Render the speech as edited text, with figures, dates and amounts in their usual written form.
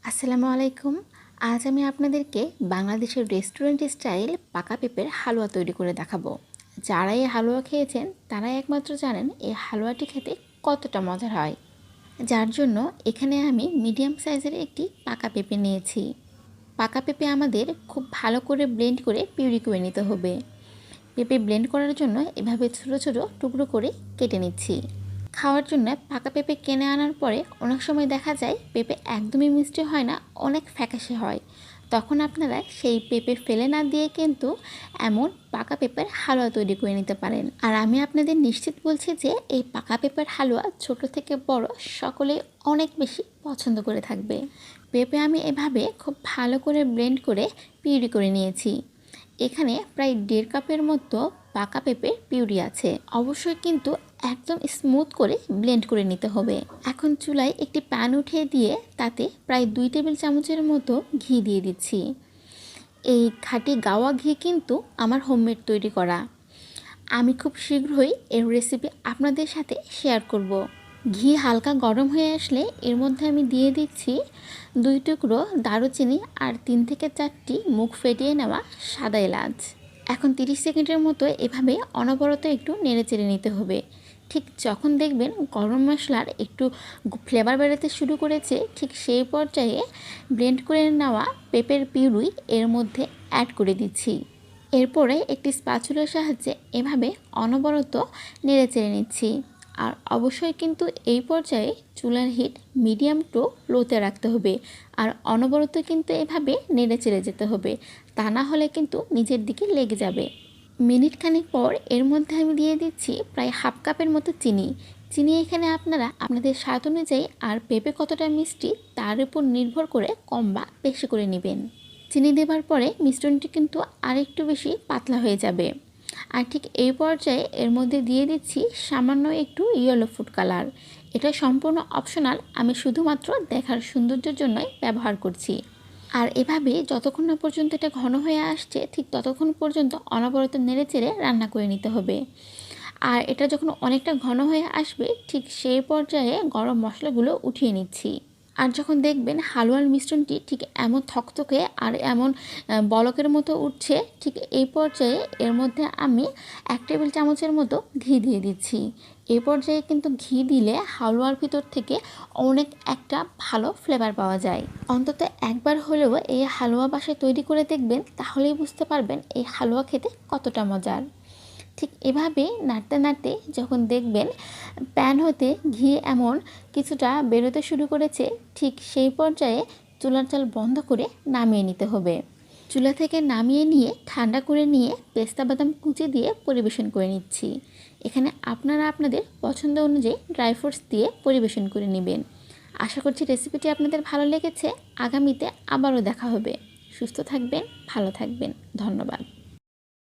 আসসালামু আলাইকুম। আজ আমি আপনাদেরকে বাংলাদেশের রেস্টুরেন্ট স্টাইল পাকা পেঁপের হালুয়া তৈরি করে দেখাবো। যারা এই হালুয়া খেয়েছেন তারাই একমাত্র জানেন এই হালুয়াটি খেতে কতটা মজার হয়। যার জন্য এখানে আমি মিডিয়াম সাইজের একটি পাকা পেঁপে নিয়েছি। পাকা পেঁপে আমাদের খুব ভালো করে ব্লেন্ড করে পিউরি করে নিতে হবে। পেঁপে ব্লেন্ড করার জন্য এভাবে ছোটো ছোটো টুকরো করে কেটে নিচ্ছি। খাওয়ার জন্য পাকা পেঁপে কিনে আনার পরে অনেক সময় দেখা যায় পেঁপে একদমই মিষ্টি হয় না, অনেক ফ্যাকাশে হয়। তখন আপনারা সেই পেঁপে ফেলে না দিয়ে কিন্তু এমন পাকা পেঁপের হালুয়া তৈরি করে নিতে পারেন। আর আমি আপনাদের নিশ্চিত বলছি যে এই পাকা পেঁপের হালুয়া ছোট থেকে বড় সকলেই অনেক বেশি পছন্দ করে থাকবে। পেঁপে আমি এভাবে খুব ভালো করে ব্লেন্ড করে পিউরি করে নিয়েছি। এখানে প্রায় 1.5 কাপের মতো পাকা পেঁপের পিউরি আছে। অবশ্যই কিন্তু একদম স্মুথ করে ব্লেন্ড করে নিতে হবে। এখন চুলায় একটি প্যান উঠিয়ে দিয়ে তাতে প্রায় 2 টেবিল চামচের মতো ঘি দিয়ে দিচ্ছি। এই খাঁটি গাওয়া ঘি কিন্তু আমার হোমমেড তৈরি করা। আমি খুব শীঘ্রই এর রেসিপি আপনাদের সাথে শেয়ার করব। ঘি হালকা গরম হয়ে আসলে এর মধ্যে আমি দিয়ে দিচ্ছি 2 টুকরো দারুচিনি আর 3 থেকে 4টি মুখ ফেটিয়ে নেওয়া সাদা এলাচ। এখন 30 সেকেন্ডের মতো এভাবে অনবরত একটু নেড়েচেড়ে নিতে হবে। ঠিক যখন দেখবেন গরম মশলার একটু ফ্লেভার বেরোতে শুরু করেছে, ঠিক সেই পর্যায়ে ব্লেন্ড করে নেওয়া পেঁপের পিউরি এর মধ্যে অ্যাড করে দিচ্ছি। এরপরে একটি স্প্যাচুলার সাহায্যে এভাবে অনবরত নেড়েচেড়ে নিচ্ছি। আর অবশ্যই কিন্তু এই পর্যায়ে চুলার হিট মিডিয়াম টু লোতে রাখতে হবে। আর অনবরত কিন্তু এভাবে নেড়েচেড়ে যেতে হবে, তা না হলে কিন্তু নিচের দিকে লেগে যাবে। মিনিট খানেক পর এর মধ্যে আমি দিয়ে দিচ্ছি প্রায় 1/2 কাপের মতো চিনি এখানে আপনারা আপনাদের স্বাদ অনুযায়ী আর পেঁপে কতটা মিষ্টি তার উপর নির্ভর করে কম বা বেশি করে নেবেন। চিনি দেওয়ার পরে মিশ্রণটি কিন্তু আরেকটু বেশি পাতলা হয়ে যাবে। আর ঠিক এই পর্যায়ে এর মধ্যে দিয়ে দিচ্ছি সামান্য একটু ইয়েলো ফুড কালার। এটা সম্পূর্ণ অপশনাল, আমি শুধুমাত্র দেখার সৌন্দর্যের জন্যই ব্যবহার করছি। আর এভাবে যতক্ষণ না পর্যন্ত এটা ঘন হয়ে আসছে ঠিক ততক্ষণ পর্যন্ত অনবরত নেড়েচেড়ে রান্না করে নিতে হবে। আর এটা যখন অনেকটা ঘন হয়ে আসবে ঠিক সেই পর্যায়ে গরম মশলাগুলো উঠিয়ে নিচ্ছি। আর যখন দেখবেন হালুয়ার মিশ্রণটি ঠিক এমন থকথকে আর এমন বলকের মতো উঠছে, ঠিক এই পর্যায়ে এর মধ্যে আমি 1 টেবিল চামচের মতো ঘি দিয়ে দিচ্ছি। এই পর্যায়ে কিন্তু ঘি দিলে হালুয়ার ভিতর থেকে অনেক একটা ভালো ফ্লেভার পাওয়া যায়। অন্তত একবার হলেও এই হালুয়া বাসায় তৈরি করে দেখবেন, তাহলেই বুঝতে পারবেন এই হালুয়া খেতে কতটা মজার। ঠিক এভাবে নাড়তে নাড়তে যখন দেখবেন প্যান হতে ঘি এমন কিছুটা বেরোতে শুরু করেছে, ঠিক সেই পর্যায়ে চুলার জাল বন্ধ করে নামিয়ে নিতে হবে। চুলা থেকে নামিয়ে নিয়ে ঠান্ডা করে নিয়ে পেস্তা বাদাম কুচি দিয়ে পরিবেশন করে নিচ্ছি। এখানে আপনারা আপনাদের পছন্দ অনুযায়ী ড্রাই ফ্রুটস দিয়ে পরিবেশন করে নেবেন। আশা করছি রেসিপিটি আপনাদের ভালো লেগেছে। আগামীতে আবারও দেখা হবে। সুস্থ থাকবেন, ভালো থাকবেন। ধন্যবাদ।